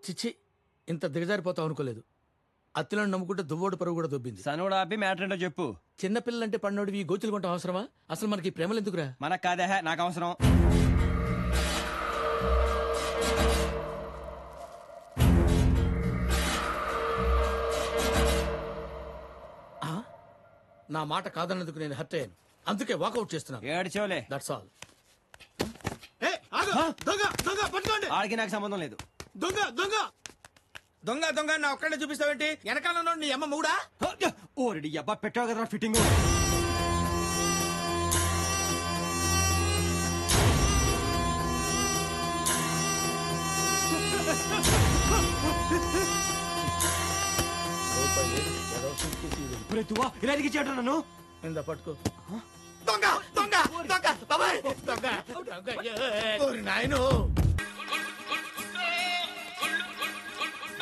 చిచ్చి, ఇంత దిగజారిపోతావు అనుకోలేదు. అత్తిలను నమ్ముకుంటే దువ్వోడు పరువు కూడా దొబ్బింది. సనుడు ఆపి మ్యాటర్ ఏంటో చెప్పు. చిన్నపిల్లలంటే పన్నోడివి గోచులు కొంటాం అవసరమా? అసలు మనకి ప్రేమలు ఎందుకురా? మనకు కాదే, నాకు అవసరం. నా మాట కాదన్నందుకు నేను హర్ట్ అయ్యాను, అందుకే వాకౌట్ చేస్తున్నాను. ఏడ్చోలే, దట్స్ ఆల్. ఆడికి నాకు సంబంధం లేదు. దొంగ దొంగ దొంగ దొంగ నా ఒక్కడే చూపిస్తావేంటి? వెనకాల నీ అమ్మ మూడా? ఓరెడి అబ్బా, పెట్టావు కదా ఫిట్టింగ్. ఇలా ఎదిగించాడు నన్ను. ఇందా పట్టుకో. దొంగ దొంగ దొంగ బాబాయ్, దొంగ దొంగ నాయను.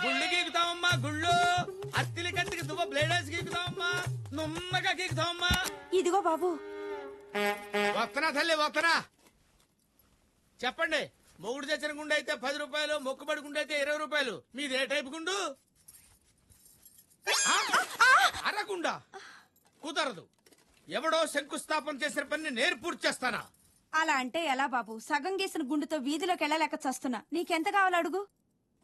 గుళ్ళు గీకుతావమ్మా, గుళ్ళు. అత్తిలి కత్తికి దువ్వ బ్లేడర్స్ గీకుతావమ్మా, నుమ్మగా గీకుతావమ్మా. ఇదిగో బాబు. వస్తనా తల్లి వస్తనా. చెప్పండి, మొగుడు తెచ్చిన గుండె అయితే 10 రూపాయలు, మొక్కుబడి గుండె అయితే 20 రూపాయలు. మీది ఏ టైపు గుండు? అరకుండా కుదరదు. ఎవడో శంకుస్థాపన చేసిన పని నేను పూర్తి చేస్తానా? అలా అంటే ఎలా బాబు? సగం గీసిన గుండుతో వీధిలోకి వెళ్ళలేక చస్తున్నా. నీకెంత కావాలి అడుగు.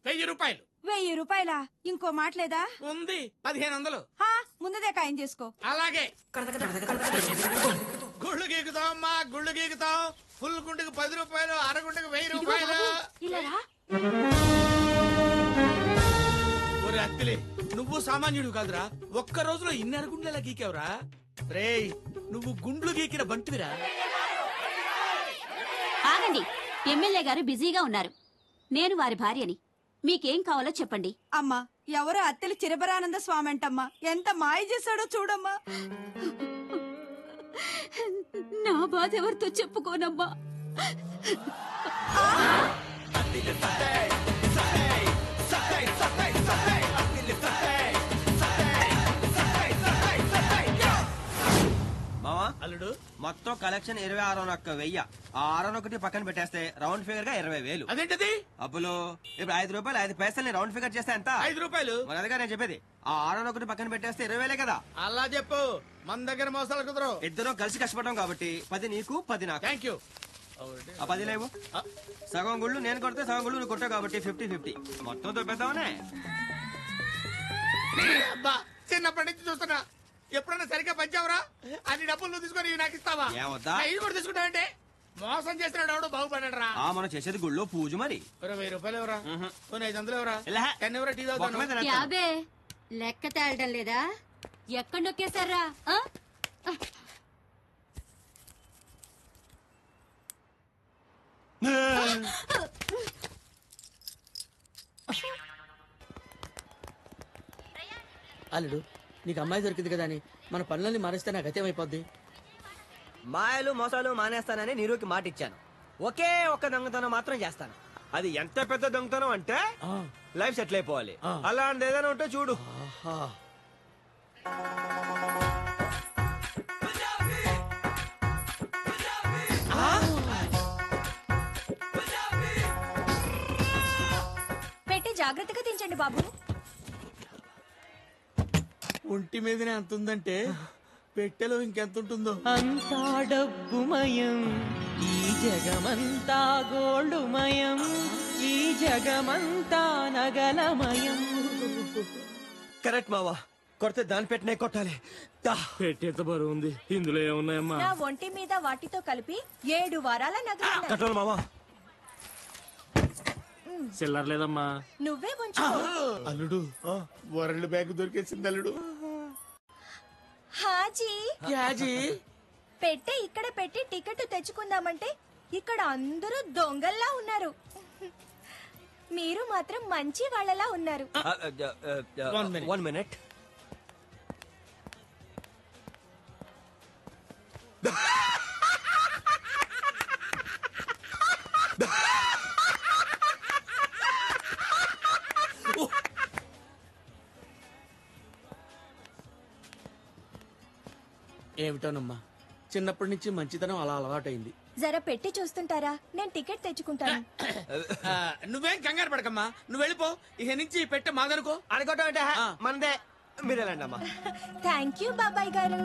1000 రూపాయలు. 1000 రూపాయలా? ఇంకో మాట లేదా? ఉంది, 1500. ముందుదే ఖాయం చేసుకో. అలాగే. గుళ్ళు గీకుతావమ్మా, గుళ్ళు గీకుతాం. ఫుల్ గుండెకి 10 రూపాయలు, అరగుండెకి 1000 రూపాయలు. ఒరే అత్తిలే, నువ్వు సామాన్యుడు కాదురా. ఒక్క రోజులో ఇన్ని అరగుండెలా గీకావురా? రేయ్, నువ్వు గుండ్లు గీకిన బంటివిరా. ఆగండి, ఎమ్మెల్యే గారు బిజీగా ఉన్నారు. నేను వారి భార్యని. మీకేం కావాలో చెప్పండి. అమ్మా, ఎవరో అత్తెలు చిరబరానంద స్వామి అంటమ్మా. ఎంత మాయ చేశాడో చూడమ్మా. నా బాధ ఎవరితో చెప్పుకోనమ్మా. మావా, అల్లుడు, మొత్తం కలెక్షన్ 26,100. ఆ 601 పక్కన పెట్టేస్తే రౌండ్ ఫిగర్ గా 20,000. అదేంటది? అబ్బులు, ఇప్పుడు 5 రూపాయలు 5 పైసలు రౌండ్ ఫిగర్ చేస్తే ఎంత? 5 రూపాయలు. మరి అదిగా నేను చెప్పేది. ఆ 601 పక్కన పెట్టేస్తే 20,000 కదా. అలా చెప్పు, మన దగ్గర మోసాలు కుదరవు. ఇద్దరం కలిసి కష్టపడడం కాబట్టి 10 నీకు 10 నాకు. Thank you. ఆ 10 లేవు. సగం గుళ్ళు నేను కొడితే సగం గుళ్ళు నువ్వు కొట్టావు కాబట్టి 50-50 మొత్తం దొబ్బేద్దామనే. చిన్నప్పటి నుంచి చూస్తున్నా, ఎప్పుడైనా సరిగ్గా పంచావురా? అన్ని డబ్బులు నువ్వు తీసుకొని నాకు ఇస్తావా? ఏమొద్దా? ఇది కూడా తీసుకుంటావంటే మోసం చేసినాడు ఎవడో బాగుపడ్డాడు రా. మనం చేసేది గుళ్ళో పూజ. మరి 1000 రూపాయలు ఎవరా? 500 ఎవరా? ఇలా. 10 ఎవరా? టీ తాగుతాను. యాబే, లెక్క తేలడం లేదా? ఎక్కడ నొక్కేశారా? అల్లుడు, నీకు అమ్మాయి దొరికింది కదా అని మన పనులన్నీ మానేస్తే నాకు గతేమైపోద్ది. మాయలు మోసాలు మానేస్తానని నీరుకి మాట ఇచ్చాను. ఒకే ఒక్క దొంగతనం మాత్రం చేస్తాను. అది ఎంత పెద్ద దొంగతనం అంటే లైఫ్ సెటిల్ అయిపోవాలి. అలాంటి ఏదైనా ఉంటే చూడు. పెట్టి జాగ్రత్తగా దించండి బాబు. ఒంటి మీదనే అంత ఉందంటే పెట్టెలో ఇంకెంత ఉంటుందో. అంతా డబ్బుమయం, ఈ జగమంతా గోల్డుమయం, ఈ జగమంతా నగలమయం. కరెక్ట్ మావా, కొడితే దాని పెట్టినే కొట్టాలి. పెట్టేంత బరువు ఉంది, ఇందులో ఏమున్నాయమ్మా? నా ఒంటి మీద వాటితో కలిపి 7 వారాల నగలు. కట్టాలి మావా. చిల్లర లేదమ్మా. నువ్వే ఉంచు. అల్లుడు, వరల్డ్ బ్యాంక్ దొరికేసింది అల్లుడు. హాజీ, యాజీ, పెట్టే ఇక్కడ పెట్టి టికెట్ తెచ్చుకుందామంటే ఇక్కడ అందరూ దొంగల్లా ఉన్నారు. మీరు మాత్రం మంచి వాళ్ళలా ఉన్నారు. 1 minute. ఏమిటోనమ్మా, చిన్నప్పటి నుంచి మంచితనం అలా అలవాటైంది. జర పెట్టి చూస్తుంటారా, నేను టికెట్ తెచ్చుకుంటాను. నువ్వేం కంగారు పడకమ్మా, నువ్వు వెళ్ళిపో. ఇక నుంచి పెట్టే మాదనుకో. అనుకోవటం అంటే మనదే. మీరు వెళ్ళండి అమ్మా. థ్యాంక్ యూ బాబాయ్ గారు.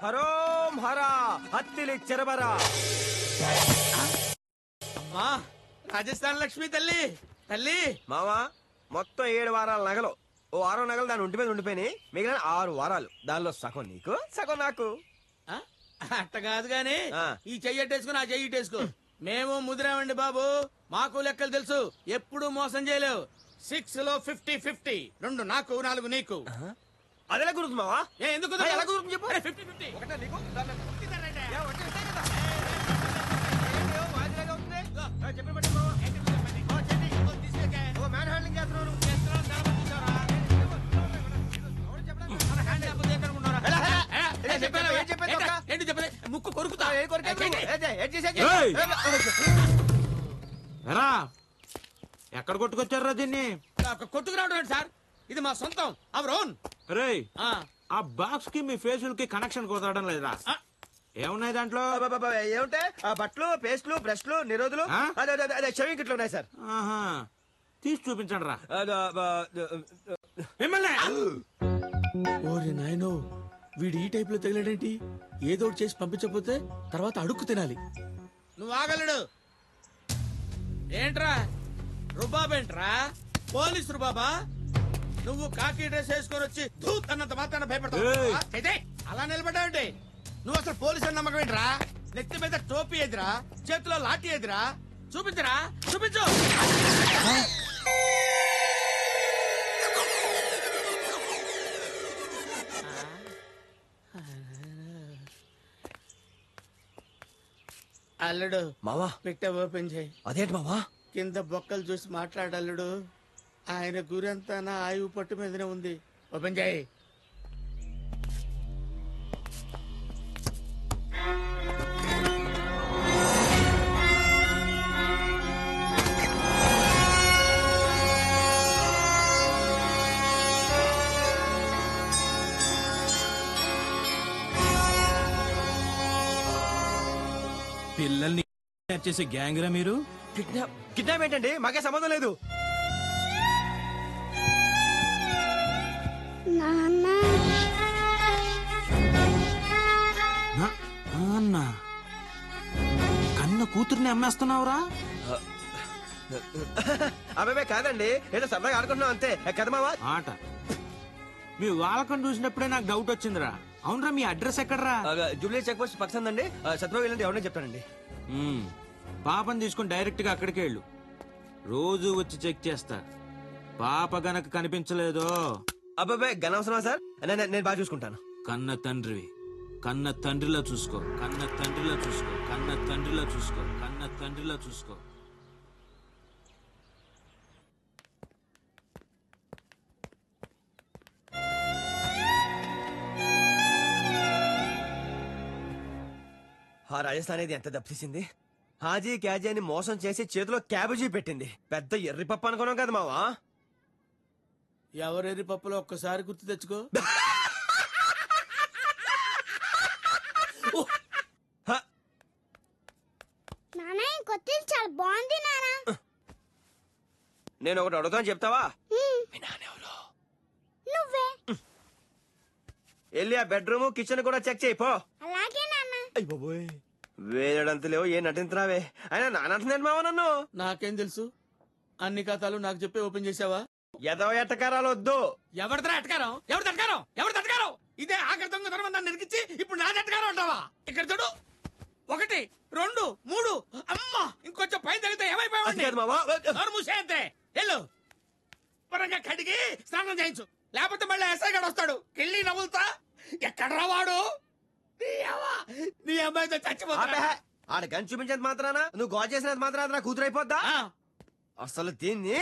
హరోం హరా హత్తిలి చెరబరా. అమ్మా రాజస్థాన్ లక్ష్మి తల్లి తల్లి. మావా మొత్తం 7 వారాల నగలు, ఓ 6 నగలు దాని ఒంటి మీద ఉండిపోయినాయి. మిగిలిన 6 వారాలు, దానిలో సగం నీకు సగం నాకు. ఆ? అట్ట కాదు గాని ఆ. ఈ చెయ్యటేసుకుని ఆ చెయ్యిటేసుకో. మేము ముదిరామండి బాబు, మాకు లెక్కలు తెలుసు. ఎప్పుడు మోసం చేయలేవు. 6 లో 50-50, 2 నాకు 4 నీకు. అదెలా కుదురుతుంది మావా? ఏ ఎందుకు ఎలా కుదురుతుంది చెప్పు. 50-50. ఒకటే నీకు, దాన్ని ఏ, ఒకటే ఇస్తే కదా. ఏంటి, ఓ వాయిదాగా అవుతుంది? చెప్పిన బట్టి మావా. ఓ, చెయ్యి. ఓ, మ్యాన్ హ్యాండ్లింగ్ చేస్తున్నావు నువ్వు. ఏం చెప్పేది ఒక్క? ఏంటి చెప్పలే, ముక్కు కొరుకుతా. ఏ కొరికేది నువ్వు? ఏం చేసేది? ఏయ్! ఎరా ఎక్కడ కొట్టుకొచ్చారా దీన్ని? కొట్టుకురావడం ఏంటి సార్, ఇది మా సొంతం, అవర్ ఓన్. రేయ్ ఆ బాక్స్ కి మీ ఫేసుల్ కి కనెక్షన్ కుదరడం లేదా? ఏమున్నాయి దాంట్లో? అబ్బబ్బబ్బ, ఏముంటే ఆ బట్టలు, పేస్ట్లు, బ్రష్లు, నిరోధులు, ఆ? అదే షవింగ్ కిట్లు ఉన్నాయి సార్. ఆహా తీసి చూపించండి రా. మిమ్మల్ని ఓరి నాయనో, వీడు ఈ టైప్ లో తగిలాడేంటి? ఏదో ఒకటి చేసి పంపించకపోతే తర్వాత అడుక్కు తినాలి. నువ్వు ఆగలడు ఏంట్రా? రుబాబేంట్రా? పోలీస్ రుబాబా? నువ్వు కాకి డ్రెస్ వేసుకొని వచ్చి ధూత్ అన్నంత మాత్రాన భయపడతావు? ఏయ్! అలా నిలబడ్డావంటే నువ్వు అసలు పోలీసు అని నమ్మకం ఏంట్రా? నెత్తి మీద టోపీ ఎదురా, చేతిలో లాఠీ ఎదురా, చూపించరా, చూపించు. అల్లుడు మావా పెట్టే ఓపెన్ చేయి. అదేంటి మావా? కింద బొక్కలు చూసి మాట్లాడల్లుడు. ఆయన గురంతా నా ఆయువు పట్టు మీదనే ఉంది. ఓపెన్ చేయి. పిల్లల్ని చేసే గ్యాంగ్ రా మీరు? కిడ్నాప్ ఏంటండి? మాకే సంబంధం లేదు. అన్నా కన్న కూతుర్ని అమ్మేస్తున్నావురా? అబ్బాయి కాదండి, ఏదో సరదాగా ఆడుకుంటున్నాం అంతే కదా మావా. ఆట మీ వాళ్ళకం చూసినప్పుడే నాకు డౌట్ వచ్చిందిరా. అవునరా మీ అడ్రస్ ఎక్కడరా? జూబ్లీ చెక్ పోస్ట్ పక్కన అండి. సత్యబాబు వెళ్ళండి, ఎవరైనా చెప్తానండి. పాపని తీసుకుని డైరెక్ట్ గా అక్కడికి వెళ్ళు. రోజు వచ్చి చెక్ చేస్తా. పాప గనక కనిపించలేదో అబ్బాయి గనవసరమా సార్? నేను బాగా చూసుకుంటాను. కన్న తండ్రివి, కన్న తండ్రిలా చూసుకో, కన్న తండ్రిలా చూసుకో, కన్న తండ్రిలా చూసుకో, కన్న తండ్రిలా చూసుకో. ఆ రాజస్థాన్ ఇది ఎంత దెబ్బతీసింది. హాజీ క్యాజీ అని మోసం చేసి చేతిలో క్యాబేజీ పెట్టింది. పెద్ద ఎర్రి పప్పు అనుకున్నాం కదా మావా. ఎవరెరి పప్పులో ఒక్కసారి గుర్తు తెచ్చుకో. చాలా బాగుంది నానా. నేను ఒకటి అడుగుతాను చెప్తావా? మీ నాన్నెవరు? నువ్వే. వెళ్ళి ఆ బెడ్రూమ్ కిచెన్ కూడా చెక్ చేయి పో. అలాగే నాన్న. అయ్య బాబోయ్, వేయడంత లేవు, ఏ నటించరావే. అయినా నానంటున్నాను మావా నన్ను. నాకేం తెలుసు? అన్ని ఖాతాలు నాకు చెప్పి ఓపెన్ చేసావా? ఎదవ ఎట్టకారాలు వద్దు. ఎవరిదా అటకారం? ఎవరిది అటకారం? ఎవరిది అటకారం? ఇదే ఆఖరి దొంగతనం నన్ను నిరికించి ఇప్పుడు నాది అటకారం అంటావా? ఇక్కడ చూడు, 1 2 3. అమ్మా, ఇంకొంచెం పైన తగ్గితే అది ఏమైపోయావండి? కాదు మావా. నోరు మూసే అంతే. వెళ్ళు, పరంగా కడిగి స్నానం చేయించు, లేకపోతే మళ్ళీ ఎస్ఐ గడు వస్తాడు. కెళ్ళి నవ్వులుతా. ఎక్కడ రావాడు? నీ అమ్మాయితో చచ్చిపోతా. ఆడ గన్ చూపించేది మాత్రానా, నువ్వు గోల్ చేసినంత మాత్రాన నా కూతురు అయిపోద్దా? అసలు దీన్ని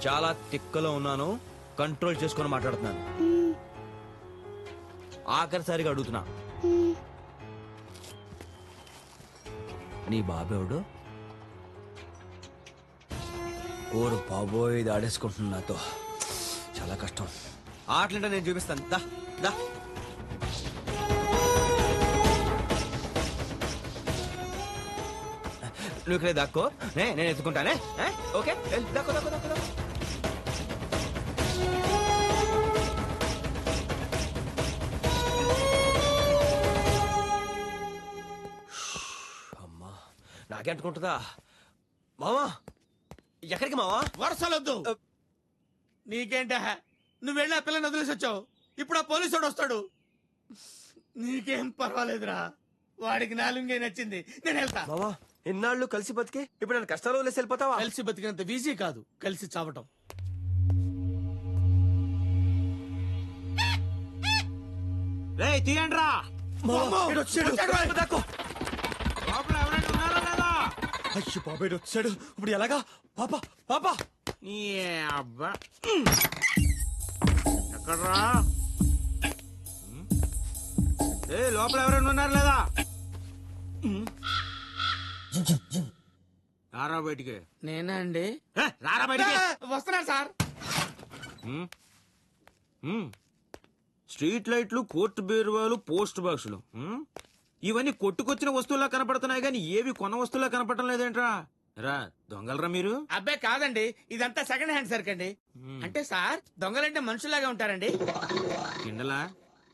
చాలా తిక్కలో ఉన్నాను, కంట్రోల్ చేసుకొని మాట్లాడుతున్నాను. ఆఖరిసారిగా అడుగుతున్నా, నీ బాబేవుడు ఓరు బాబోయ్ ఇది ఆడేసుకుంటున్నా నాతో చాలా కష్టం ఆటలంటే నేను చూపిస్తాను దా దా నువ్వు ఇక్కడే దాక్కో నేను ఎత్తుకుంటానే ఓకే దాక్కో దాక్కో దాక్కో దాక్కో అమ్మా నాకే అంటుకుంటుందా మావా ఎక్కడికి మావా వరుసలొద్దు నీకేంట నువ్వు వెళ్ళి ఆ పిల్లని వదిలేసి వచ్చావు ఇప్పుడు ఆ పోలీసుడు వస్తాడు నీకేం పర్వాలేదురా వాడికి నాలుగే నచ్చింది నేను వెళ్తా మావా ఎన్నాళ్ళు కలిసి బతికి ఇప్పుడు నేను కష్టాలు వదిలేసి వెళ్ళిపోతావా కలిసి బతికినంత ఈజీ కాదు కలిసి చావటం రేయ్ తీయండి రా అయ్యో బాబాయ్ వచ్చాడు ఇప్పుడు ఎలాగా పాపా పాపా నీ అబ్బా ఎక్కడ్రా ఏ లోపల ఎవరైనా ఉన్నారు లేదా రారా బయటికి నేనా అండి రారా బయటికి వస్తున్నాను సార్ స్ట్రీట్ లైట్లు కోర్టు బీరువాలు పోస్ట్ బాక్సులు ఇవన్నీ కొట్టుకొచ్చిన వస్తువులా కనపడుతున్నాయి కానీ ఏవి కొన్న వస్తువులా కనపడటం లేదేంట్రా రా దొంగలరా మీరు అబ్బాయి కాదండి ఇదంతా సెకండ్ హ్యాండ్ సరుకు అండి అంటే సార్ దొంగలంటే మనుషుల్లాగా ఉంటారండి కిండలా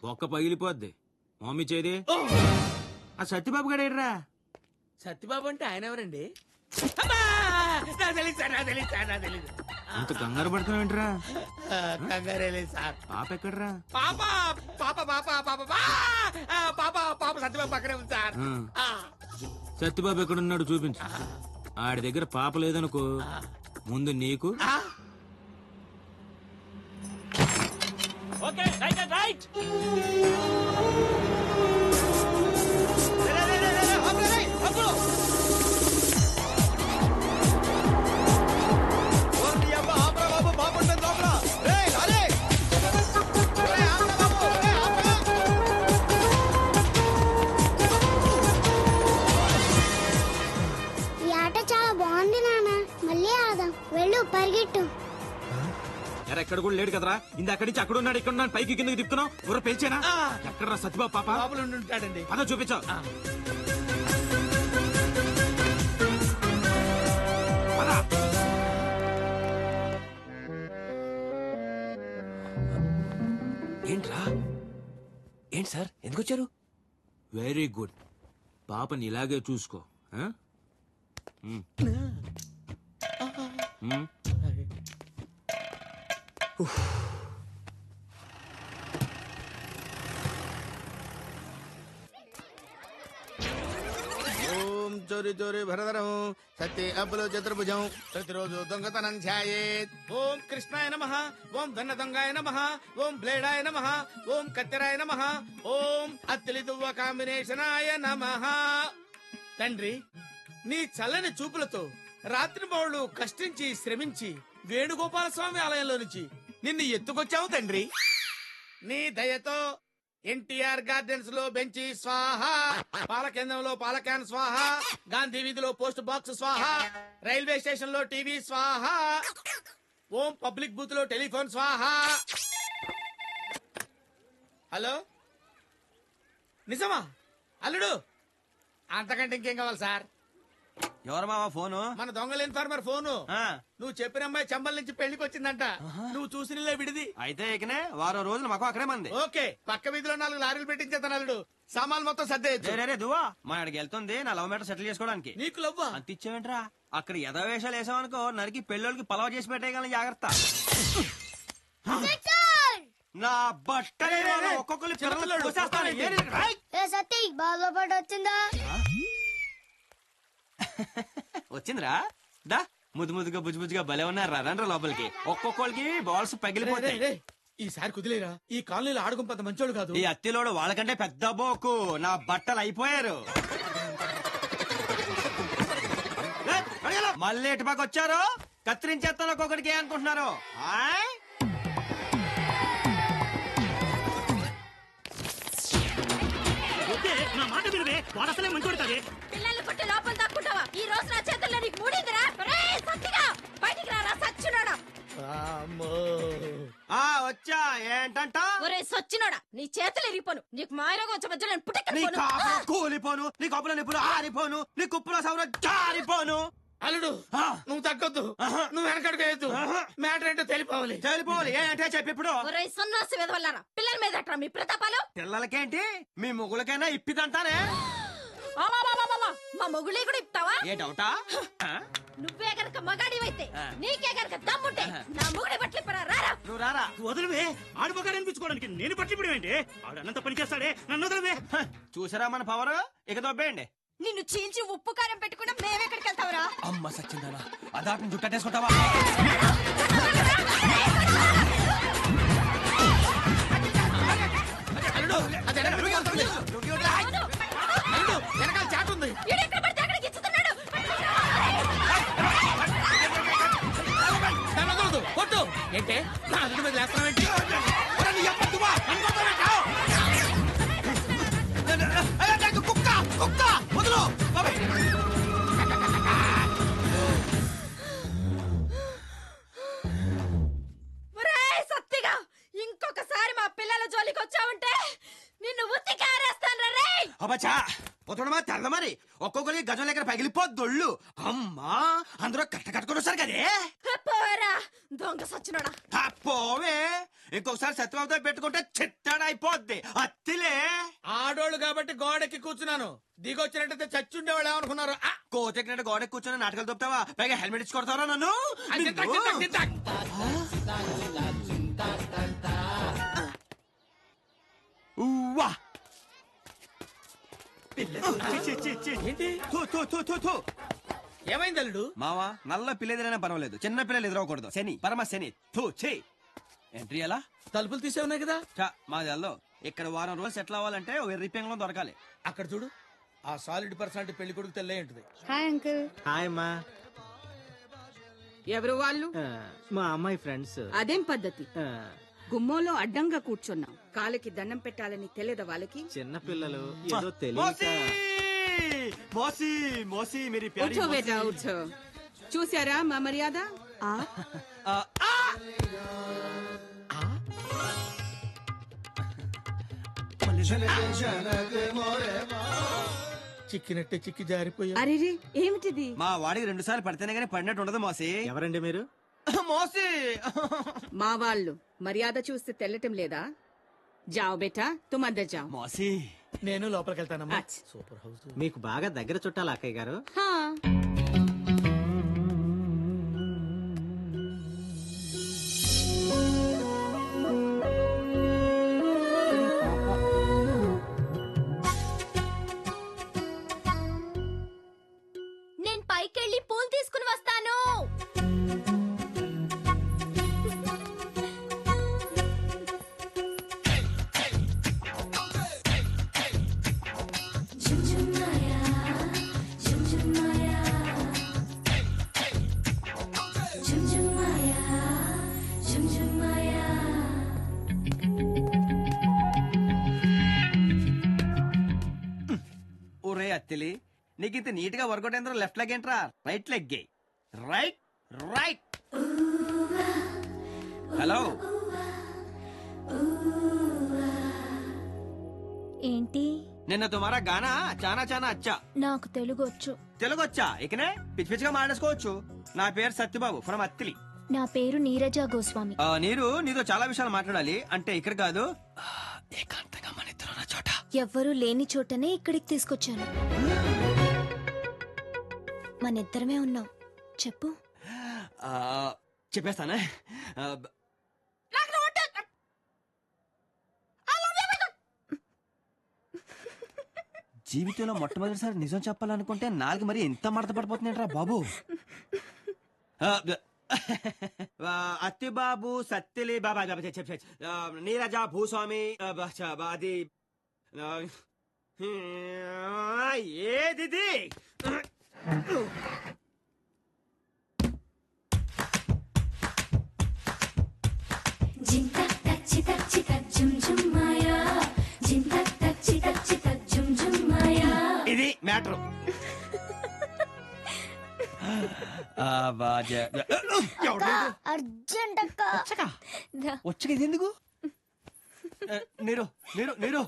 బొక్క పగిలిపోద్ది మమ్మీ చేది ఆ సత్యబాబు గడేడ్రా సత్యబాబు అంటే ఆయన ఎవరండి నాకు తెలియదు సార్ నాకు తెలియదు సార్ నాకు తెలియదు అంత కంగారు పడుతున్నావేంట్రా కంగారే లేదు సార్ పాప ఎక్కడ్రా పాప పాప పాప పాప పాప పాప సత్యబాబు పక్కనే ఉంది సార్ సత్యబాబు ఎక్కడున్నాడు చూపించు ఆడి దగ్గర పాప లేదనుకో ముందు నీకు ఓకే రైట్ రైట్ ఈ ఆట చాలా బాగుంది నాన్న మళ్ళీ ఆడదాం వెళ్ళు పరిగెట్టు ఎక్కడ కూడా లేడు కదరా ఇంత అక్కడి నుంచి అక్కడ ఉన్నాడు ఇక్కడ ఉన్నాడు పైకి కిందకి తిప్పుతున్నావు ఎవరో పెంచేనా ఎక్కడరా సత్యబాబు పాప బాబులు ఉంటాడండి అదో చూపించావు ఏంట్రా ఏంటి సార్ ఎందుకు వచ్చారు వెరీ గుడ్ పాపని ఇలాగే చూసుకో ఆ? ఓం చోరి చోరి భరధరం సత్య అబ్బులో చతుర్భుజం ప్రతిరోజు దొంగతనం ఛాయేత్ ఓం కృష్ణాయ నమః ఓం ధన దొంగాయ నమః ఓం బ్లేడాయ నమః ఓం కత్తెరాయ నమః ఓం అత్తిలి దువ్వ కాంబినేషనాయ నమః తండ్రి నీ చల్లని చూపులతో రాత్రి బౌళ్ళు కష్టించి శ్రమించి వేణుగోపాల స్వామి ఆలయంలో నుంచి నిన్ను ఎత్తుకొచ్చావు తండ్రి నీ దయతో ఎన్టీఆర్ గార్డెన్స్ లో బెంచి స్వాహ పాలకేంద్రంలో పాలకాన్ స్వాహ గాంధీ వీధిలో పోస్ట్ బాక్స్ స్వాహ రైల్వే స్టేషన్ లో టీవీ స్వాహ ఓం పబ్లిక్ బూత్ లో టెలిఫోన్ స్వాహ హలో నిజమా అల్లుడు అంతకంటే ఇంకేం కావాలి సార్ ఎవరు మావా ఫోను మన దొంగల ఇన్ఫార్మర్ ఫోను నువ్వు చెప్పిన అమ్మాయి చంబల్ నుంచి పెళ్లికి వచ్చిందంట నువ్వు చూసిన విడిది అయితే ఇకనే వారం రోజులు మాకు అక్కడే మంది ఓకే పక్క వీధిలో 4 లారీలు పెట్టించేస్తాను అల్లుడు సామాన్లు మొత్తం సర్దేయచ్చు దువా మా ఆడికి వెళ్తుంది నా లవ్ మ్యాటర్ సెటిల్ చేసుకోవడానికి నీకు లవ్వా అంత ఇచ్చావేంట్రా అక్కడ యథావేషాలు వేసామనుకో నరికి పెళ్ళోళ్ళకి పలవ చేసి పెట్టేయగలం జాగ్రత్త నా బట్ట ఒక్కొక్కరు సత్య బాబా పాట వచ్చిందా వచ్చిందిరా దా ముద్దు ముద్దుగా బుజ్జు బుజ్జుగా భలే ఉన్నారు రండ్రా లోపలికి ఒక్కొక్కరికి బాల్స్ పగిలిపోతాయి ఈసారి కుదిలేరా ఈ కాలనీలో ఆడుకుంపంత మంచోడు కాదు ఈ అత్తిలోడు వాళ్ళకంటే పెద్ద బోకు నా బట్టలు అయిపోయారు మళ్ళీ ఎటుపక్క వచ్చారు కత్తిరించేస్తాను ఒక్కొక్కడికి అనుకుంటున్నారు పిల్లలు పుట్టి లోపల వచ్చా ఏంటంట ఒరే సచ్చినోడా నీ చేతులు ఇరిగిపోను నీకు మాయరోగం వచ్చే మధ్యలో నేను నీ పుట్టెక్కిపోను. కాపురం కూలిపోను నీ కప్పులో నిప్పులు ఆరిపోను నీ కుప్పులో సౌరం జారిపోను. అల్లుడు నువ్వు తగ్గొద్దు, నువ్వు వెనకడుగు వేయద్దు. మ్యాటర్ ఏంటో తెలిపోవాలి. తెలిపోవాలి ఏంటంటే చెప్పి ఇప్పుడు. ఒరే సన్నాసి వెదవల్లారా పిల్లల మీద అట్రా మీ ప్రతాపాలు. పిల్లలకేంటి మీ ముగ్గులకైనా ఇప్పిదంటానే. మా మొగుళ్ళే కూడా ఇస్తావా? ఏ డౌటా? నువ్వే గనక మగాడివైతే నీకే గనక దమ్ముంటే నా మొగుడే పట్లిపరా రారా. నువ్వు రారా. వదిలివే ఆడు మగాడు అనిపించుకోవడానికి నేను పట్టి ఇప్పుడు ఏంటి ఆడు అన్నంత పని చేస్తాడే నన్ను వదిలివే. చూసారా మన పవర్ ఇక దొబ్బేయండి. నిన్ను చీల్చి ఉప్పు కారం పెట్టుకున్నా మేమెక్కడికి వెళ్తావురా? అమ్మ సచ్చిందానా అదాటం జుట్టేసుకుంటావా? అల్లుడు అది వెనకాల వెళ్తుంది. అల్లుడు వెనకాల చాట్ ఉంది. ఈడెక్కడ పడితే అక్కడికి ఇచ్చుతున్నాడు. దాన్ని వదలొద్దు, కొట్టు. ఏంటే నా అల్లుడి మీద లేస్తావేంటి? కుక్క కుక్క వదులు. ఒరేయ్ సత్తిగా ఇంకొకసారి మా పిల్లల జోలికి వచ్చావంటే నిన్ను ఉత్తి కారేస్తాను రే. అబ్బచ్చా వదలమా తెల్ల మరి ఒక్కొక్కరి గజం లెక్కన పగిలిపోద్దొళ్ళు. అమ్మా అందరూ కట్టుకొని వస్తారు కదే. పోరా దొంగ సచ్చినోడా. పోవే ఇంకొకసారి సత్యబాబుతో పెట్టుకుంటే చిత్తాడైపోద్ది. అత్తిలే ఆడోళ్ళు కాబట్టి గోడెక్కి కూర్చున్నాను. దిగొచ్చినట్టయితే చచ్చుండేవాళ్ళు ఏమనుకున్నారు? కోతెక్కినట్టు గోడ కూర్చొని నాటకాలు తొప్తావా? పైగా హెల్మెట్ ఇచ్చి కొడతావరా నన్ను? ఉవ్వా. ఏమైంది అల్లుడు? మావా నల్ల పిల్ల ఎదురైనా పర్వాలేదు, చిన్న పిల్లలు ఎదురవకూడదు. శని పరమ శని. ఎంట్రీ ఎలా? తలుపులు తీసే ఉన్నాయి కదా. మాది అల్లో ఇక్కడ వారం రోజులు సెటిల్ అవ్వాలంటే రిపేంగ్ లో దొరకాలి. అక్కడ చూడు ఆ సాలిడ్ పర్సనాలిటీ పెళ్లి కొడుకు తెల్లే ఉంటుంది. Hi uncle. హాయ్ అమ్మా. ఎవరు వాళ్ళు? మా అమ్మాయి ఫ్రెండ్స్. అదేం పద్ధతి? గుమ్మంలో అడ్డంగా కూర్చున్నాం. కాలికి దండం పెట్టాలని తెలియదా వాళ్ళకి? చిన్న పిల్లలు ఏదో తెలియక. మోసీ మోసీ మేరీ ప్యారీ కూర్చో బేటా కూర్చో. చూసారా మా మర్యాద? చిక్కినట్టే చిక్కి జారిపోయా. అరే ఏమిటిది? మా వాడికి 2 సార్లు పడితేనే గానీ పడినట్టు ఉండదు మోసీ. ఎవరండి మీరు? మోసీ మా వాళ్ళు మర్యాద చూస్తే తెల్లటం లేదా? జాओ బేటా తుమ్ అందర్ జాओ. మోసీ నేను లోపలికి వెళ్తానమ్మా. అచ్చ్. Super house. మీకు బాగా దగ్గర చుట్టాలి అక్కయ్య గారు. హా. నేను పైకెళ్ళి పూలు తీసుకుని వస్తాను. ఒరే అత్తిలి నీకు ఇంత నీట్ గా వర్కౌట్ అయిన లెఫ్ట్ లెగ్ ఏంట్రా? Right leg right right. Hello ఏంటి? నిన్న తుమారా గానా చానా చానా అచ్చా. నాకు తెలుగు వచ్చు. తెలుగు వచ్చా? ఇకనే పిచ్చి పిచ్చిగా మాట్లాడుకోవచ్చు. నా పేరు సత్యబాబు ఫ్రమ్ అత్తిలి. నా పేరు నీరజ గోస్వామి. నీరు నీతో చాలా విషయాలు మాట్లాడాలి. అంటే ఇక్కడ కాదు, ఏకాంతంగా మన ఇద్దరు ఉన్న చోట. ఎవ్వరూ లేని చోటనే ఇక్కడికి తీసుకొచ్చాను. మనిద్దరమే ఉన్నాం. చెప్పు. చెప్పేస్తానే. జీవితంలో మొట్టమొదటిసారి నిజం చెప్పాలనుకుంటే నాలుగు మరి ఎంత మడత పడిపోతుందంటరా బాబు. అత్తిబాబు సత్తిలి బాబా నీరజ భూస్వామి అది ఏది ఇది మ్యాటర్. అర్జెంట్ అక్క వచ్చక ఇది ఎందుకు నీరు నీరు నీరు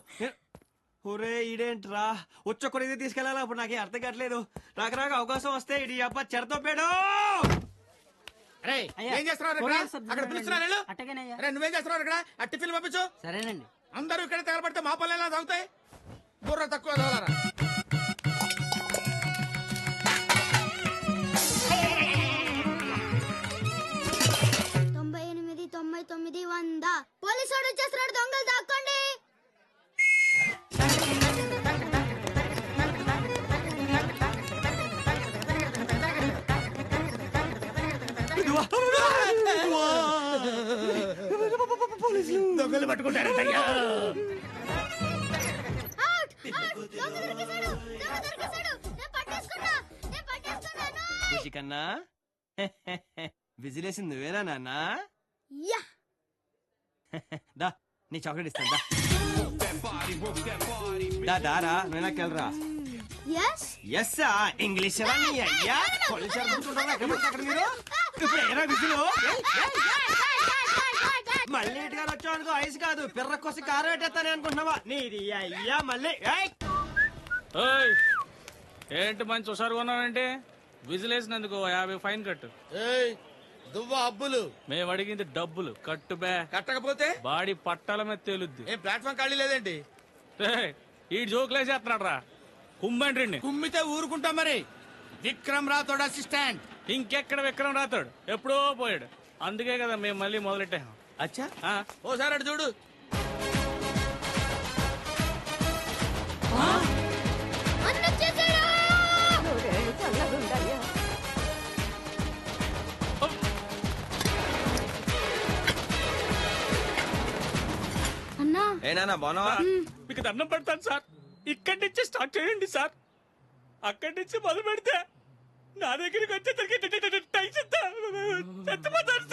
ఒరే ఈడేంట్రా వచ్చొక్కడు ఇది తీసుకెళ్ళాలా అప్పుడు నాకే అర్థం కావట్లేదు రాక అవకాశం వస్తే ఇది అబ్బా చెడతో పేడు అరే ఏం చేస్తున్నావు ఇక్కడ? అక్కడ పిలుస్తున్నారు వెళ్ళు. అరే నువ్వేం చేస్తున్నావు ఇక్కడ? ఆ టిఫిన్ పంపించు. సరేనండి. అందరూ ఇక్కడ తగలబడితే మా పల్లె ఎలా తాగుతాయి? బుర్ర తక్కువ తగలరా. 98, 99, 100. పోలీసు వాడు వచ్చేస్తున్నాడు, దొంగలు దాక్కోండి. దొంగలు పట్టుకుంటారయ్యా. కన్నా విజిలేసింది నువ్వేనా నాన్న దా నీ చాక్లెట్ ఇస్తాను దా దారా నువ్వేనాకెళ్ళరా ఎస్ ఇంగ్లీష్ అయ్యా మీరు ఇప్పుడు ఏరా విజులు మళ్ళీ ఇటుగా వచ్చావు అనుకో ఐస్ కాదు పిర్ర కోసం కారు పెట్టేస్తానే అనుకుంటున్నావా నీది అయ్యా మళ్ళీ ఏంటి మంచి హుషారుగా ఉన్నావంటే విజిలేసినందుకు 50 ఫైన్ కట్టు. దువ్వ అబ్బులు మేము అడిగింది డబ్బులు కట్టు బే. కట్టకపోతే బాడీ పట్టాల మీద తేలుద్ది. ఏం ప్లాట్ఫామ్ ఖాళీ లేదేంటి? ఈ జోకులేసేస్తున్నాడు రా కుమ్మండ్రి. కుమ్మితే ఊరుకుంటాం మరి. విక్రమ్ రాథోడ్ అసిస్టెంట్. ఇంకెక్కడ విక్రమ్ రాథోడ్ ఎప్పుడో పోయాడు. అందుకే కదా మేము మళ్ళీ మొదలెట్టాం. అచ్చా ఓసారి అటు చూడు. అన్నా ఏనా బాగున్నావా? మీకు దండం పెడతాను సార్. ఇక్కడి నుంచి స్టార్ట్ చేయండి సార్. అక్కడి నుంచి మొదలు పెడితే నా దగ్గరికి వచ్చేసరికి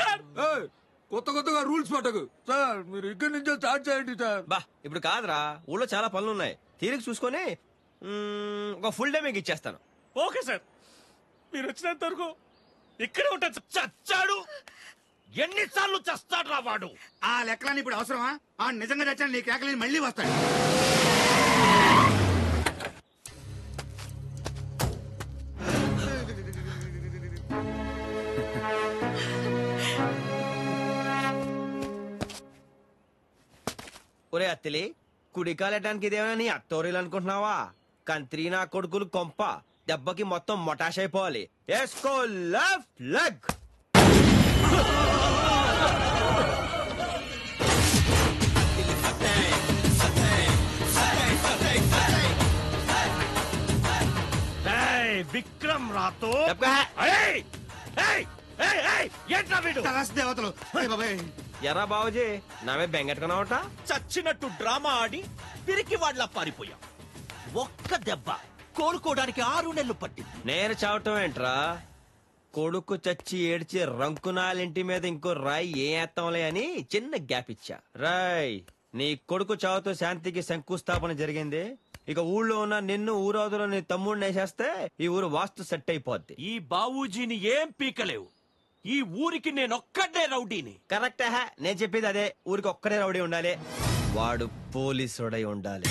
సార్. కొత్తగా రూల్స్ పట్టకు సార్. మీరు ఇక్కడి నుంచే స్టార్ట్ చేయండి సార్. బా ఇప్పుడు కాదురా ఊళ్ళో చాలా పనులు ఉన్నాయి. తీరిక చూసుకొని ఒక ఫుల్ డే మీకు ఇచ్చేస్తాను. Okay sir. మీరు వచ్చినంత వరకు ఇక్కడే ఉంటాను. చచ్చాడు ఎన్నిసార్లు చస్తాడు రా వాడు. ఆ లెక్కలని ఇప్పుడు అవసరమా? ఆ నిజంగా చచ్చాను నీ కేకలని మళ్ళీ వస్తాడు. ఒరే అత్తిలి కుడికాలెట్టడానికి ఇదేమైనా నీ అత్తోరీలు అనుకుంటున్నావా? కంత్రి నా కొడుకులు కొంప దెబ్బకి మొత్తం మొటాష్ అయిపోవాలి. వేసుకో లెఫ్ట్ లెగ్. విక్రమ్ రాతో దేవతలు ఎరా బాబుజీ నావే బెంగెట్టుకున్నావట. చచ్చినట్టు డ్రామా ఆడి పిరికి వాళ్ళ పారిపోయా. ఒక్క దెబ్బ కోలుకోవడానికి 6 నెలలు పట్టింది. నేను చావటం ఏంట్రా? కొడుకు చచ్చి ఏడ్చి రంకునాలింటి మీద ఇంకో రాయి ఏం ఎత్తంలే అని చిన్న గ్యాప్ ఇచ్చా. రాయ్ నీ కొడుకు చావుతో శాంతికి శంకుస్థాపన జరిగింది. ఇక ఊళ్ళో ఉన్న నిన్ను ఊరవతలో నీ తమ్ముడిని వేసేస్తే ఈ ఊరు వాస్తు సెట్ అయిపోద్ది. ఈ బావూజీని ఏం పీకలేవు. ఈ ఊరికి నేనొక్కడే రౌడీని. కరెక్ట్ హే, నేను చెప్పేది అదే. ఊరికి ఒక్కడే రౌడీ ఉండాలి, వాడు పోలీసుడై ఉండాలి.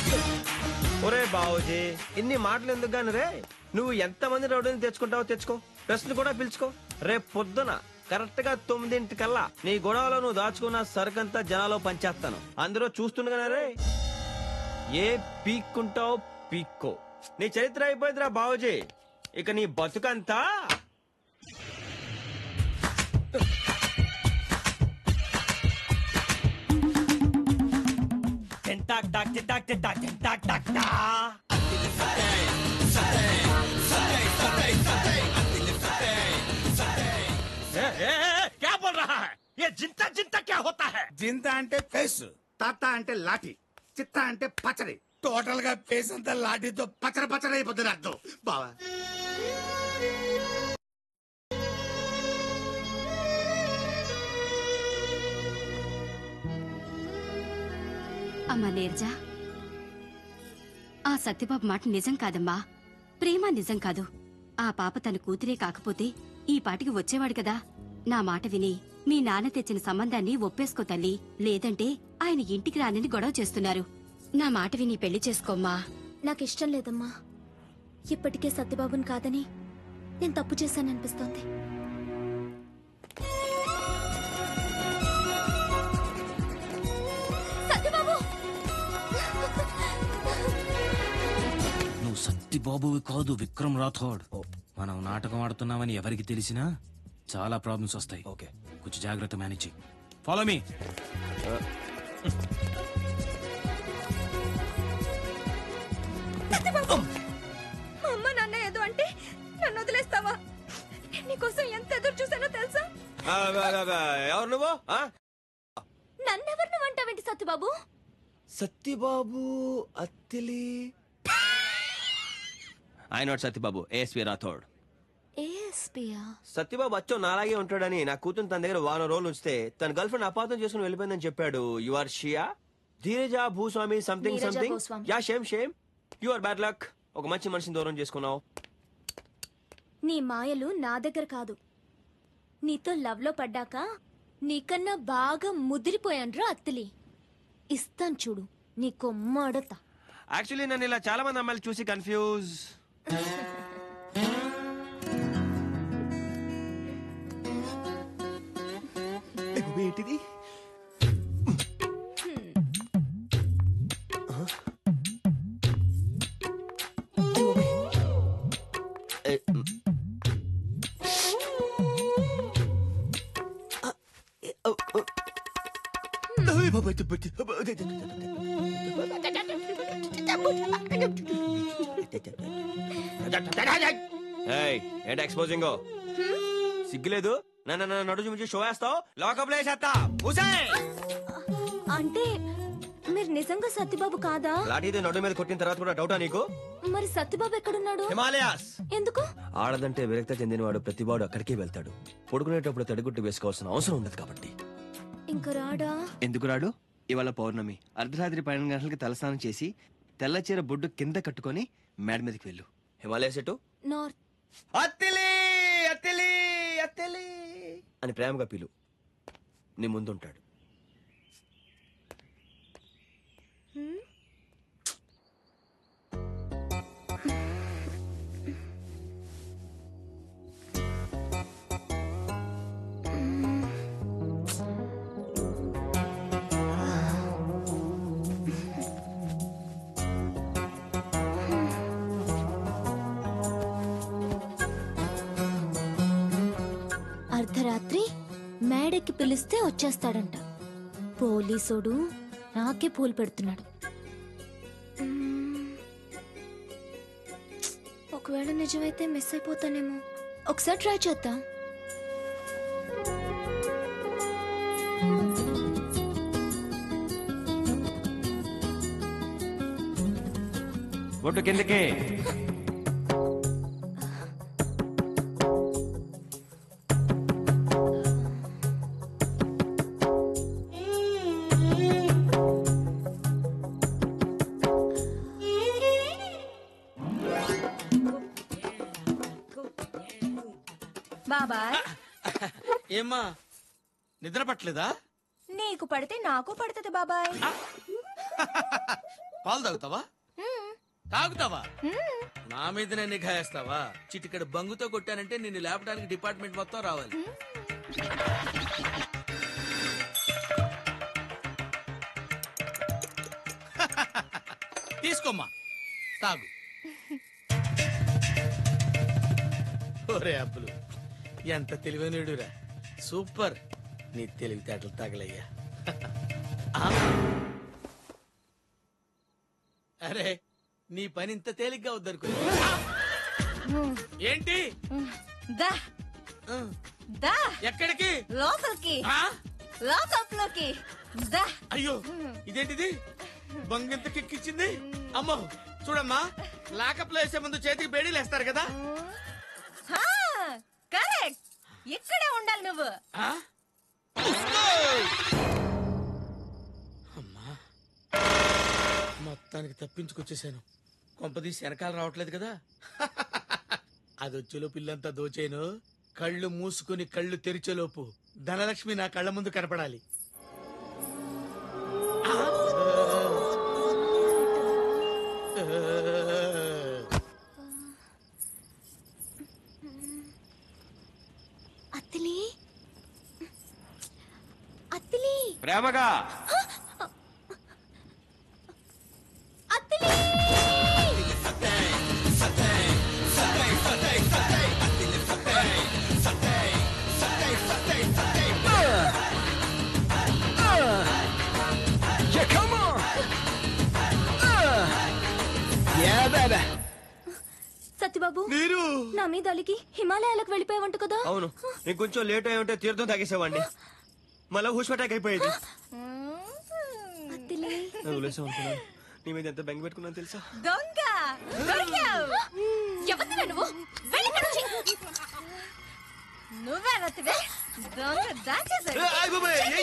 ఒరే బావూజీ ఇన్ని మాటలు ఎందుకు గాని రే. నువ్వు ఎంతమంది రౌడీని తెచ్చుకుంటావో తెచ్చుకో, ప్రశ్న కూడా పిలుచుకో. రేపు పొద్దున కరెక్ట్ గా 9 నీ గొడవలో నువ్వు దాచుకున్న సరుకంతా జనాలో పంచేస్తాను. అందరూ చూస్తుండగానే రే ఏ పీక్కుంటావు పీక్కో. నీ చరిత్ర అయిపోయిందిరా బావూజీ. ఇక నీ బతుకంతా क्या बोल रहा है ये? जिंता जिंता क्या होता है? జింత అంటే ఫేస్, తాత అంటే లాఠీ, చిత్త అంటే పచ్చడి. టోటల్ గా ఫేస్ అంతా లాఠీతో పచ్చడి పచ్చడి అయిపోతుంది అర్థం బావా. అమ్మా నీరజా, ఆ సత్యబాబు మాట నిజం కాదమ్మా. ప్రేమ నిజం కాదు. ఆ పాప తన కూతురే కాకపోతే ఈ పాటికి వచ్చేవాడు కదా. నా మాట విని మీ నాన్న తెచ్చిన సంబంధాన్ని ఒప్పేసుకో తల్లి, లేదంటే ఆయన ఇంటికి రానని గొడవ చేస్తున్నారు. నా మాట విని పెళ్లి చేసుకోమ్మా. నాకిష్టం లేదమ్మా. ఇప్పటికే సత్యబాబుని కాదని నేను తప్పు చేశాననిపిస్తోంది. సత్యబాబు, నువ్వు సత్యబాబువి కాదు, విక్రమ్ రాథోడ్. మనం నాటకం ఆడుతున్నామని ఎవరికి తెలిసినా చాలా ప్రాబ్లమ్స్ వస్తాయి. ఓకే, కొంచెం జాగ్రత్త మేనేజ్ చెయ్యి. Follow me. సత్యబాబు, మా అమ్మ నాన్న ఏదో అంటే నన్ను వదిలేస్తావా? నీకోసం ఎంత ఎదురు చూసానో తెలుసా? ఎవరు నువ్వు? నన్నెవరు నువ్వు అంటావేంటి Satyababu? Satyababu Attili. I not Satyababu, ASP Rathod. ఏఎస్పీయా? సత్యబాబు అచ్చం నాలాగే ఉంటాడని నా కూతురు తన దగ్గర 1 రోజులు ఉంచితే తన గర్ల్ ఫ్రెండ్ అపార్థం చేసుకుని వెళ్ళిపోయిందని చెప్పాడు. యు ఆర్ షియా Dheeraja Bhuswami something Neeraja something. Bhuswami. Yeah, shame. You are bad luck. ఒక మంచి మనిషిని దూరం చేసుకున్నావు. నీ మాయలు నా దగ్గర కాదు. నీతో లవ్ లో పడ్డాక నీకన్నా బాగా ముదిరిపోయాన్రా అత్తిలి. ఇస్తాను చూడు నీ కొమ్మ అడతా. యాక్చువల్లీ నన్ను ఇలా చాలా మంది అమ్మాయిలు చూసి కన్ఫ్యూజ్. ఏంటిది? ఏంటి ఎక్స్పోజింగ్? సిగ్గులేదు? నన్ను నడు చూపించి షో వేస్తావు, లాకప్ లో వేసేస్తా. అంటే మీరు నిజంగా సత్యబాబు కాదా? లాఠీతో నడు మీద కొట్టిన తర్వాత కూడా డౌటా నీకు? మరి సత్యబాబు ఎక్కడున్నాడు? హిమాలయాస్. ఎందుకు? ఆడదంటే విరక్త చెందినవాడు ప్రతివాడు అక్కడికే వెళ్తాడు. పడుకునేటప్పుడు తడిగుట్టు వేసుకోవాల్సిన అవసరం ఉండదు కాబట్టి. ఇంక రాడా? ఎందుకు రాడు? ఇవాళ పౌర్ణమి. అర్ధరాత్రి 12 గంటలకి తలస్నానం చేసి తెల్ల చీర బొడ్డు కింద కట్టుకొని మేడ మీదకి వెళ్ళు. హిమాలయస్ ఎటు? నార్త్. అత్తిలి అత్తిలి అత్తిలి అని ప్రేమగా పిలు. నీ ముందుంటాడు. అర్ధరాత్రి మేడకి పిలిస్తే వచ్చేస్తాడంట. పోలీసోడు నాకే పూలు పెడుతున్నాడు. ఒకవేళ నిజమైతే మిస్ అయిపోతానేమో. ఒకసారి ట్రై చేద్దాం. బొట్టు కిందకే. బాబాయ్, ఏమ్మా నిద్ర పట్టలేదా? నీకు పడితే నాకు పడుతుంది బాబాయ్. పాలు తాగుతావా? తాగుతావా? నా మీదనే నిఘా వేస్తావా? చిటికడ బంగుతో కొట్టానంటే నిన్ను లేపడానికి డిపార్ట్మెంట్ మొత్తం రావాలి. తీసుకోమ్మా, తాగు. ఒరే అబ్బులు, ఎంత తెలివైనడురా. సూపర్. నీ తెలివితేటలు తగలయ్యా. అరే, నీ పని ఇంత తేలిగ్గా వద్దనుకో. ఏంటి? దా దా. ఎక్కడికి? లోపలికి. ఆ? లోకంలోకి దా. అయ్యో, ఇదేంటిది? బంగింత కిక్కిచ్చింది. అమ్మో, చూడమ్మా, లాకప్లో వేసే ముందు చేతికి బేడీలు వేస్తారు కదా. కరెక్ట్. ఇక్కడే ఉండాలి నువ్వు. అమ్మా, మొత్తానికి తప్పించుకొచ్చేసాను. కొంపదీసి వెనకాల రావట్లేదు కదా. అదొచ్చేలో పిల్లంతా దోచేను. కళ్ళు మూసుకుని కళ్ళు తెరిచేలోపు ధనలక్ష్మి నా కళ్ళ ముందు కనపడాలి. అత్తిలి అత్తిలి ప్రేమగా అత్తిలి సత్యబాబు మీరు నా మీద అలిగి హిమాలయాలకు వెళ్ళిపోయావంట కదా. అవును, ఇంకొంచెం లేట్ అయి ఉంటే తీర్థం తాగేసేవాడిని. మళ్ళీ హుష్ అటాక్ అయిపోయేది. అత్తిలి అనుకున్నాను నీ మీద ఎంత బెంగ పెట్టుకున్నాను తెలుసా? దొంగ ఎవరివే నువ్వు? వెళ్ళి ఇక్కడి నుంచి. నువ్వే రతివే దొంగ దాచేశాడు.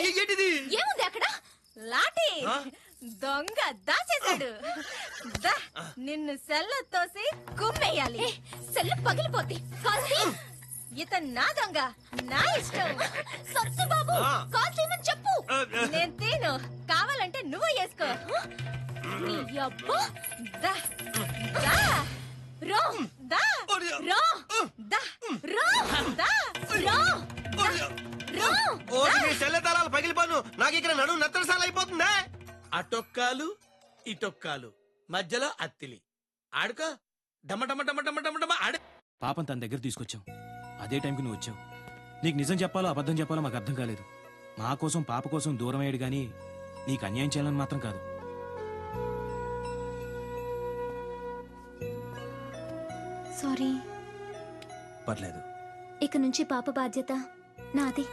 ఏంటిది? ఏముంది అక్కడ? లాఠీ. దొంగ దాచేశాడు. నిన్ను సెల్లో తోసి కుమ్మేయాలి. సెల్లు పగిలిపోతే ఇతను నా దొంగ, నా ఇష్టం. సత్యబాబు కాల్ చేయమని చెప్పు. నేను తేను, కావాలంటే నువ్వు వేసుకో. నీ అబ్బా. దా దా రో దా రో దా రో దా రో రో. సెల్ల తాళాలు పగిలిపోను. నాకు ఇక్కడ నడుము నత్తరసాల అయిపోతుందా? అటొక్కాలు ఇటొక్కాలు మధ్యలో అత్తిలి. ఆడుకో డమ డమ డమ డమ డమ డమ ఆడు. పాపం తన దగ్గర తీసుకొచ్చాం. అదే టైంకి నువ్వు వచ్చావు. నీకు నిజం చెప్పాలో అబద్ధం చెప్పాలో మాకు అర్థం కాలేదు. మా కోసం పాప కోసం దూరం అయ్యాడు గాని నీకు అన్యాయం చేయాలని మాత్రం కాదు. సారీ. పర్లేదు. ఇక నుంచి పాప బాధ్యత నాది.